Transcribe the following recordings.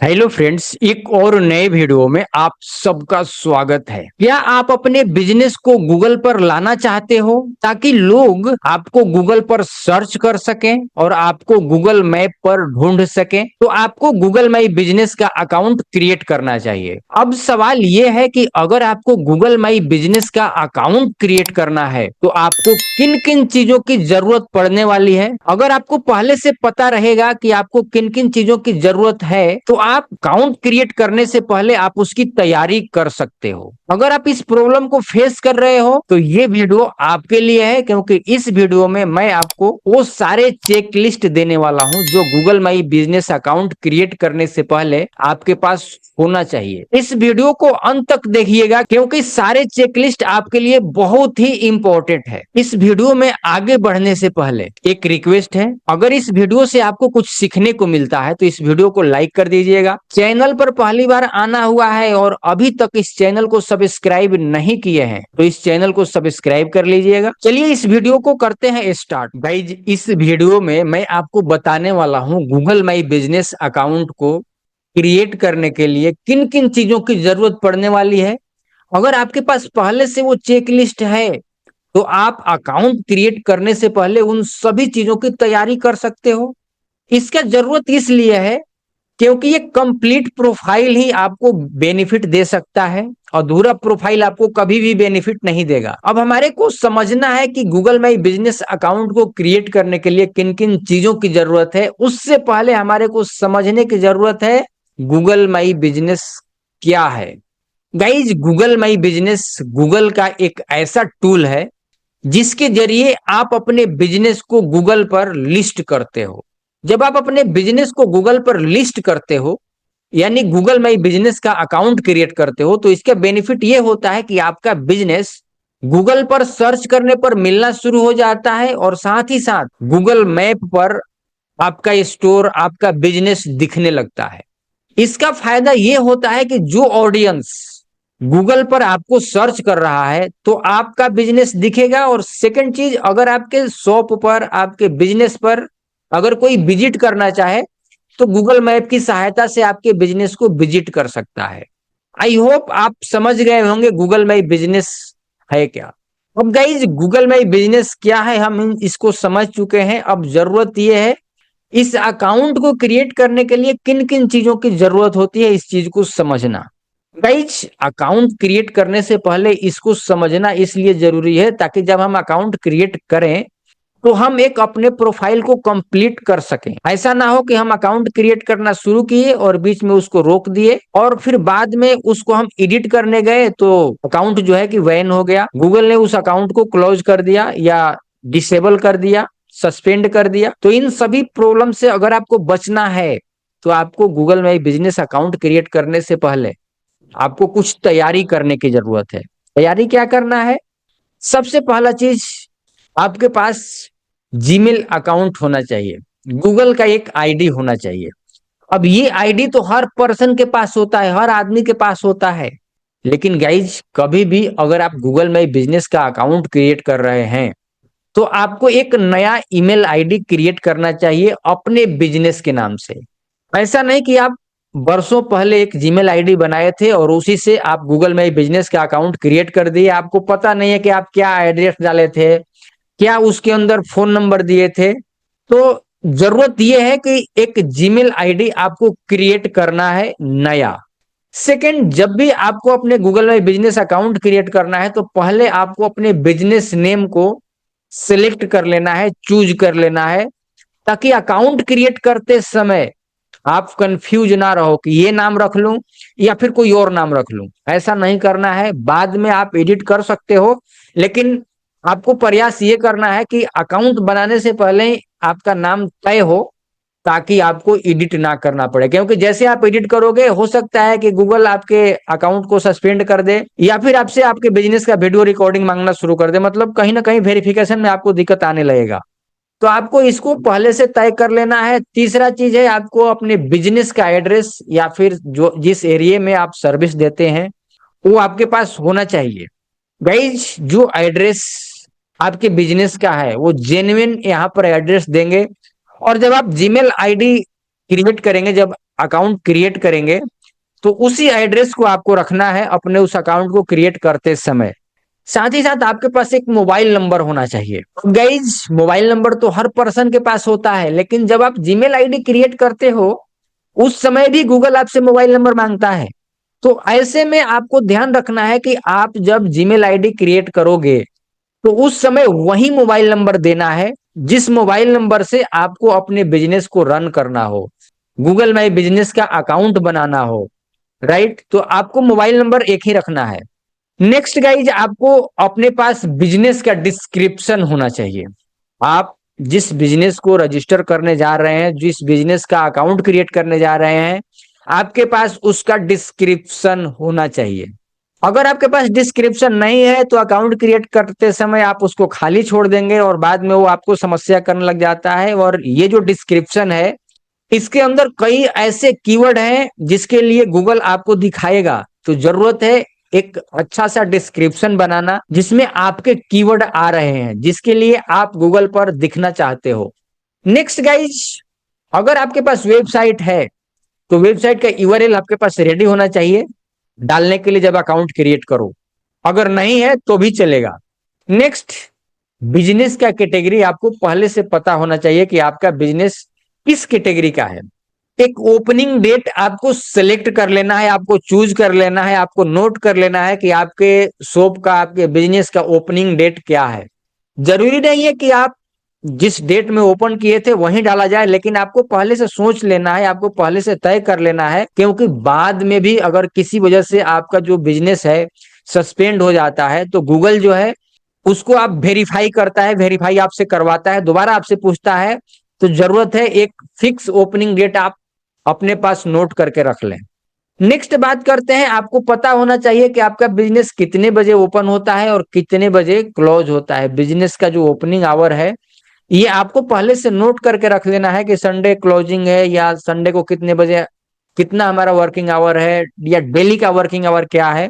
Hello friends, एक और नए वीडियो में आप सबका स्वागत है। क्या आप अपने बिजनेस को गूगल पर लाना चाहते हो ताकि लोग आपको गूगल पर सर्च कर सकें और आपको गूगल मैप पर ढूंढ सकें? तो आपको गूगल माई बिजनेस का अकाउंट क्रिएट करना चाहिए। अब सवाल ये है कि अगर आपको गूगल माई बिजनेस का अकाउंट क्रिएट करना है तो आपको किन किन चीजों की जरूरत पड़ने वाली है। अगर आपको पहले से पता रहेगा कि आपको किन किन चीजों की जरूरत है तो आप अकाउंट क्रिएट करने से पहले आप उसकी तैयारी कर सकते हो। अगर आप इस प्रॉब्लम को फेस कर रहे हो तो ये वीडियो आपके लिए है, क्योंकि इस वीडियो में मैं आपको वो सारे चेक लिस्ट देने वाला हूं जो Google my business account create करने से पहले आपके पास होना चाहिए। इस वीडियो को अंत तक देखिएगा क्योंकि सारे चेकलिस्ट आपके लिए बहुत ही इंपॉर्टेंट है। इस वीडियो में आगे बढ़ने से पहले एक रिक्वेस्ट है, अगर इस वीडियो से आपको कुछ सीखने को मिलता है तो इस वीडियो को लाइक कर दीजिएगा। चैनल पर पहली बार आना हुआ है और अभी तक इस चैनल को सब्सक्राइब नहीं किए हैं तो इस चैनल को सब्सक्राइब कर लीजिएगा। चलिए इस वीडियो को करते हैं स्टार्ट। गाइज, इस वीडियो में मैं आपको बताने वाला हूं गूगल माई बिजनेस अकाउंट को क्रिएट करने के लिए किन किन चीजों की जरूरत पड़ने वाली है। अगर आपके पास पहले से वो चेक लिस्ट है तो आप अकाउंट क्रिएट करने से पहले उन सभी चीजों की तैयारी कर सकते हो। इसका जरूरत इसलिए है क्योंकि ये कंप्लीट प्रोफाइल ही आपको बेनिफिट दे सकता है, अधूरा प्रोफाइल आपको कभी भी बेनिफिट नहीं देगा। अब हमारे को समझना है कि गूगल माई बिजनेस अकाउंट को क्रिएट करने के लिए किन किन चीजों की जरूरत है। उससे पहले हमारे को समझने की जरूरत है गूगल माई बिजनेस क्या है। Guys, Google my business Google का एक ऐसा टूल है जिसके जरिए आप अपने बिजनेस को गूगल पर लिस्ट करते हो। जब आप अपने बिजनेस को गूगल पर लिस्ट करते हो यानी गूगल माई बिजनेस का अकाउंट क्रिएट करते हो तो इसका बेनिफिट ये होता है कि आपका बिजनेस गूगल पर सर्च करने पर मिलना शुरू हो जाता है और साथ ही साथ गूगल मैप पर आपका स्टोर, आपका बिजनेस दिखने लगता है। इसका फायदा ये होता है कि जो ऑडियंस गूगल पर आपको सर्च कर रहा है तो आपका बिजनेस दिखेगा। और सेकंड चीज, अगर आपके शॉप पर, आपके बिजनेस पर अगर कोई विजिट करना चाहे तो गूगल मैप की सहायता से आपके बिजनेस को विजिट कर सकता है। आई होप आप समझ गए होंगे गूगल माई बिजनेस है क्या। अब गाइज, गूगल माई बिजनेस क्या है हम इसको समझ चुके हैं। अब जरूरत यह है इस अकाउंट को क्रिएट करने के लिए किन किन चीजों की जरूरत होती है, इस चीज को समझना। गाइज, अकाउंट क्रिएट करने से पहले इसको समझना इसलिए जरूरी है ताकि जब हम अकाउंट क्रिएट करें तो हम एक अपने प्रोफाइल को कंप्लीट कर सकें। ऐसा ना हो कि हम अकाउंट क्रिएट करना शुरू किए और बीच में उसको रोक दिए और फिर बाद में उसको हम एडिट करने गए तो अकाउंट जो है कि बैन हो गया, गूगल ने उस अकाउंट को क्लोज कर दिया या डिसेबल कर दिया, सस्पेंड कर दिया। तो इन सभी प्रॉब्लम से अगर आपको बचना है तो आपको Google my business account create करने से पहले आपको कुछ तैयारी करने की जरूरत है। तैयारी क्या करना है? सबसे पहला चीज, आपके पास जीमेल अकाउंट होना चाहिए, गूगल का एक आईडी होना चाहिए। अब ये आईडी तो हर पर्सन के पास होता है, हर आदमी के पास होता है, लेकिन गाइज कभी भी अगर आप गूगल माई बिजनेस का अकाउंट क्रिएट कर रहे हैं तो आपको एक नया ईमेल आईडी क्रिएट करना चाहिए अपने बिजनेस के नाम से। ऐसा नहीं कि आप वर्षों पहले एक जीमेल आईडी बनाए थे और उसी से आप गूगल में बिजनेस का अकाउंट क्रिएट कर दिए। आपको पता नहीं है कि आप क्या एड्रेस डाले थे, क्या उसके अंदर फोन नंबर दिए थे। तो जरूरत यह है कि एक जीमेल आईडी आपको क्रिएट करना है नया। सेकंड, जब भी आपको अपने गूगल में बिजनेस अकाउंट क्रिएट करना है तो पहले आपको अपने बिजनेस नेम को सिलेक्ट कर लेना है, चूज कर लेना है, ताकि अकाउंट क्रिएट करते समय आप कंफ्यूज ना रहो कि ये नाम रख लूं या फिर कोई और नाम रख लूं। ऐसा नहीं करना है। बाद में आप एडिट कर सकते हो, लेकिन आपको प्रयास ये करना है कि अकाउंट बनाने से पहले ही आपका नाम तय हो ताकि आपको एडिट ना करना पड़े। क्योंकि जैसे आप एडिट करोगे हो सकता है कि गूगल आपके अकाउंट को सस्पेंड कर दे या फिर आपसे आपके बिजनेस का वीडियो रिकॉर्डिंग मांगना शुरू कर दे। मतलब कहीं ना कहीं वेरिफिकेशन में आपको दिक्कत आने लगेगा। तो आपको इसको पहले से तय कर लेना है। तीसरा चीज है, आपको अपने बिजनेस का एड्रेस या फिर जो जिस एरिया में आप सर्विस देते हैं वो आपके पास होना चाहिए। गाइज, जो एड्रेस आपके बिजनेस का है वो जेन्युइन यहाँ पर एड्रेस देंगे। और जब आप जीमेल आईडी क्रिएट करेंगे, जब अकाउंट क्रिएट करेंगे तो उसी एड्रेस को आपको रखना है अपने उस अकाउंट को क्रिएट करते समय। साथ ही साथ आपके पास एक मोबाइल नंबर होना चाहिए। गाइज, मोबाइल नंबर तो हर पर्सन के पास होता है, लेकिन जब आप जीमेल आईडी क्रिएट करते हो उस समय भी गूगल आपसे मोबाइल नंबर मांगता है। तो ऐसे में आपको ध्यान रखना है कि आप जब जीमेल आईडी क्रिएट करोगे तो उस समय वही मोबाइल नंबर देना है जिस मोबाइल नंबर से आपको अपने बिजनेस को रन करना हो, गूगल माई बिजनेस का अकाउंट बनाना हो, राइट। तो आपको मोबाइल नंबर एक ही रखना है। नेक्स्ट गाइज, आपको अपने पास बिजनेस का डिस्क्रिप्शन होना चाहिए। आप जिस बिजनेस को रजिस्टर करने जा रहे हैं, जिस बिजनेस का अकाउंट क्रिएट करने जा रहे हैं, आपके पास उसका डिस्क्रिप्शन होना चाहिए। अगर आपके पास डिस्क्रिप्शन नहीं है तो अकाउंट क्रिएट करते समय आप उसको खाली छोड़ देंगे और बाद में वो आपको समस्या करने लग जाता है। और ये जो डिस्क्रिप्शन है इसके अंदर कई ऐसे कीवर्ड हैं जिसके लिए गूगल आपको दिखाएगा। तो जरूरत है एक अच्छा सा डिस्क्रिप्शन बनाना जिसमें आपके कीवर्ड आ रहे हैं, जिसके लिए आप गूगल पर दिखना चाहते हो। नेक्स्ट गाइज, अगर आपके पास वेबसाइट है तो वेबसाइट का यूआरएल आपके पास रेडी होना चाहिए डालने के लिए जब अकाउंट क्रिएट करो। अगर नहीं है तो भी चलेगा। नेक्स्ट, बिजनेस का कैटेगरी आपको पहले से पता होना चाहिए कि आपका बिजनेस किस कैटेगरी का है। एक ओपनिंग डेट आपको सिलेक्ट कर लेना है, आपको चूज कर लेना है, आपको नोट कर लेना है कि आपके शॉप का, आपके बिजनेस का ओपनिंग डेट क्या है। जरूरी नहीं है कि आप जिस डेट में ओपन किए थे वहीं डाला जाए, लेकिन आपको पहले से सोच लेना है, आपको पहले से तय कर लेना है, क्योंकि बाद में भी अगर किसी वजह से आपका जो बिजनेस है सस्पेंड हो जाता है तो गूगल जो है उसको आप वेरीफाई करता है, वेरीफाई आपसे करवाता है, दोबारा आपसे पूछता है। तो जरूरत है एक फिक्स ओपनिंग डेट आप अपने पास नोट करके रख लें। नेक्स्ट बात करते हैं, आपको पता होना चाहिए कि आपका बिजनेस कितने बजे ओपन होता है और कितने बजे क्लोज होता है। बिजनेस का जो ओपनिंग आवर है ये आपको पहले से नोट करके रख लेना है कि संडे क्लोजिंग है या संडे को कितने बजे, कितना हमारा वर्किंग आवर है या डेली का वर्किंग आवर क्या है,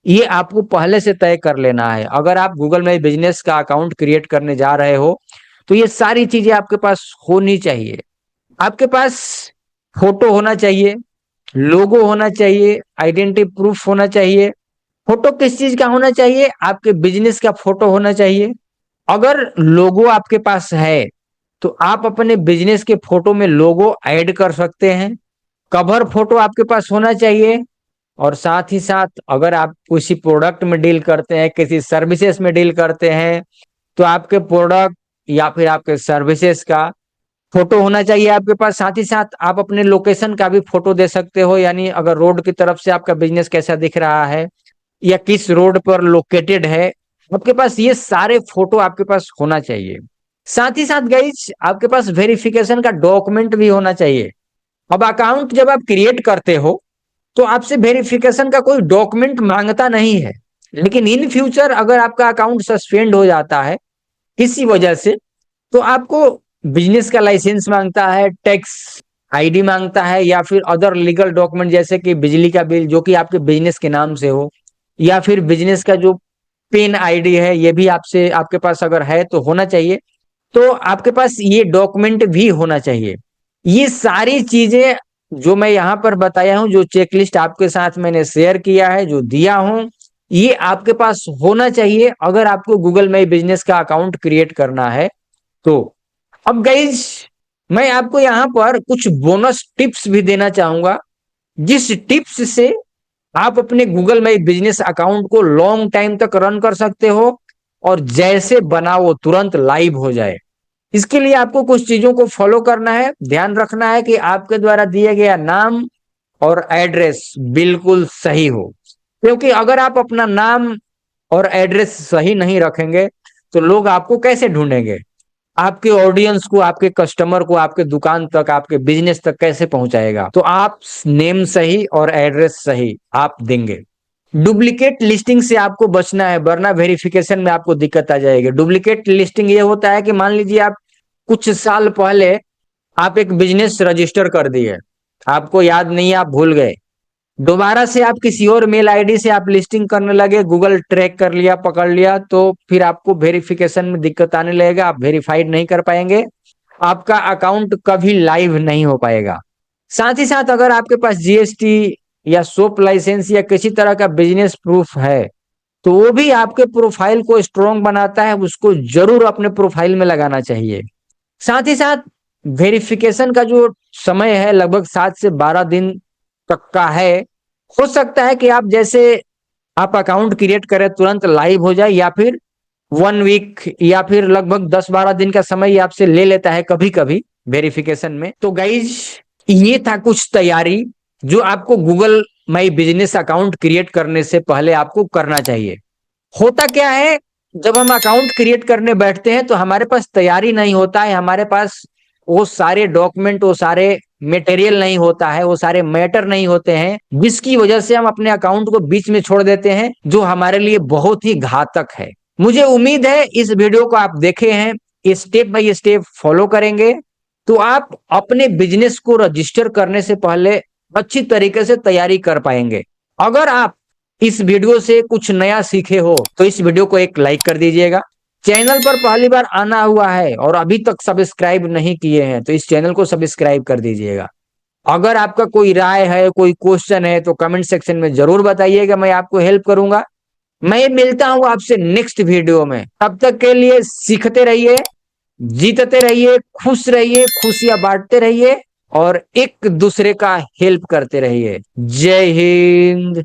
ये आपको पहले से तय कर लेना है। अगर आप गूगल में बिजनेस का अकाउंट क्रिएट करने जा रहे हो तो ये सारी चीजें आपके पास होनी चाहिए। आपके पास फोटो होना चाहिए, लोगो होना चाहिए, आइडेंटिटी प्रूफ होना चाहिए। फोटो किस चीज का होना चाहिए? आपके बिजनेस का फोटो होना चाहिए। अगर लोगो आपके पास है तो आप अपने बिजनेस के फोटो में लोगो ऐड कर सकते हैं। कवर फोटो आपके पास होना चाहिए। और साथ ही साथ अगर आप किसी प्रोडक्ट में डील करते हैं, किसी सर्विसेज में डील करते हैं, तो आपके प्रोडक्ट या फिर आपके सर्विसेज का फोटो होना चाहिए आपके पास। साथ ही साथ आप अपने लोकेशन का भी फोटो दे सकते हो, यानी अगर रोड की तरफ से आपका बिजनेस कैसा दिख रहा है या किस रोड पर लोकेटेड है, आपके पास ये सारे फोटो आपके पास होना चाहिए। साथ ही साथ गाइज आपके पास वेरिफिकेशन का डॉक्यूमेंट भी होना चाहिए। अब अकाउंट जब आप क्रिएट करते हो तो आपसे वेरिफिकेशन का कोई डॉक्यूमेंट मांगता नहीं है, लेकिन इन फ्यूचर अगर आपका अकाउंट सस्पेंड हो जाता है किसी वजह से तो आपको बिजनेस का लाइसेंस मांगता है, टैक्स आईडी मांगता है, या फिर अदर लीगल डॉक्यूमेंट जैसे कि बिजली का बिल जो कि आपके बिजनेस के नाम से हो, या फिर बिजनेस का जो पिन आईडी है ये भी आपसे, आपके पास अगर है तो होना चाहिए। तो आपके पास ये डॉक्यूमेंट भी होना चाहिए। ये सारी चीजें जो मैं यहाँ पर बताया हूँ, जो चेकलिस्ट आपके साथ मैंने शेयर किया है, जो दिया हूँ, ये आपके पास होना चाहिए अगर आपको गूगल माई बिजनेस का अकाउंट क्रिएट करना है तो। अब गाइज मैं आपको यहाँ पर कुछ बोनस टिप्स भी देना चाहूंगा, जिस टिप्स से आप अपने गूगल माई बिजनेस अकाउंट को लॉन्ग टाइम तक रन कर सकते हो और जैसे बना वो तुरंत लाइव हो जाए। इसके लिए आपको कुछ चीजों को फॉलो करना है। ध्यान रखना है कि आपके द्वारा दिया गया नाम और एड्रेस बिल्कुल सही हो, क्योंकि अगर आप अपना नाम और एड्रेस सही नहीं रखेंगे तो लोग आपको कैसे ढूंढेंगे, आपके ऑडियंस को, आपके कस्टमर को, आपके दुकान तक, आपके बिजनेस तक कैसे पहुंचाएगा। तो आप नेम सही और एड्रेस सही आप देंगे। डुप्लीकेट लिस्टिंग से आपको बचना है, वरना वेरिफिकेशन में आपको दिक्कत आ जाएगी। डुप्लीकेट लिस्टिंग ये होता है कि मान लीजिए आप कुछ साल पहले आप एक बिजनेस रजिस्टर कर दिए, आपको याद नहीं, आप भूल गए, दोबारा से आप किसी और मेल आईडी से आप लिस्टिंग करने लगे, गूगल ट्रैक कर लिया, पकड़ लिया, तो फिर आपको वेरिफिकेशन में दिक्कत आने लगेगा, आप वेरीफाइड नहीं कर पाएंगे, आपका अकाउंट कभी लाइव नहीं हो पाएगा। साथ ही साथ अगर आपके पास जीएसटी या शॉप लाइसेंस या किसी तरह का बिजनेस प्रूफ है तो वो भी आपके प्रोफाइल को स्ट्रॉन्ग बनाता है, उसको जरूर अपने प्रोफाइल में लगाना चाहिए। साथ ही साथ वेरिफिकेशन का जो समय है लगभग 7 से 12 दिन तक का है। हो सकता है कि आप जैसे आप अकाउंट क्रिएट करें तुरंत लाइव हो जाए, या फिर 1 वीक या फिर लगभग 10-12 दिन का समय आपसे ले लेता है कभी कभी वेरिफिकेशन में। तो गाइज ये था कुछ तैयारी जो आपको Google my business account create करने से पहले आपको करना चाहिए। होता क्या है, जब हम अकाउंट क्रिएट करने बैठते हैं तो हमारे पास तैयारी नहीं होता है, हमारे पास वो सारे डॉक्यूमेंट, वो सारे मटेरियल नहीं होता है, वो सारे मैटर नहीं होते हैं, जिसकी वजह से हम अपने अकाउंट को बीच में छोड़ देते हैं, जो हमारे लिए बहुत ही घातक है। मुझे उम्मीद है इस वीडियो को आप देखे हैं, स्टेप बाय स्टेप फॉलो करेंगे तो आप अपने बिजनेस को रजिस्टर करने से पहले अच्छी तरीके से तैयारी कर पाएंगे। अगर आप इस वीडियो से कुछ नया सीखे हो तो इस वीडियो को एक लाइक कर दीजिएगा। चैनल पर पहली बार आना हुआ है और अभी तक सब्सक्राइब नहीं किए हैं तो इस चैनल को सब्सक्राइब कर दीजिएगा। अगर आपका कोई राय है, कोई क्वेश्चन है तो कमेंट सेक्शन में जरूर बताइएगा, मैं आपको हेल्प करूंगा। मैं मिलता हूं आपसे नेक्स्ट वीडियो में, तब तक के लिए सीखते रहिए, जीतते रहिए, खुश रहिए, खुशियां बांटते रहिए और एक दूसरे का हेल्प करते रहिए। जय हिंद।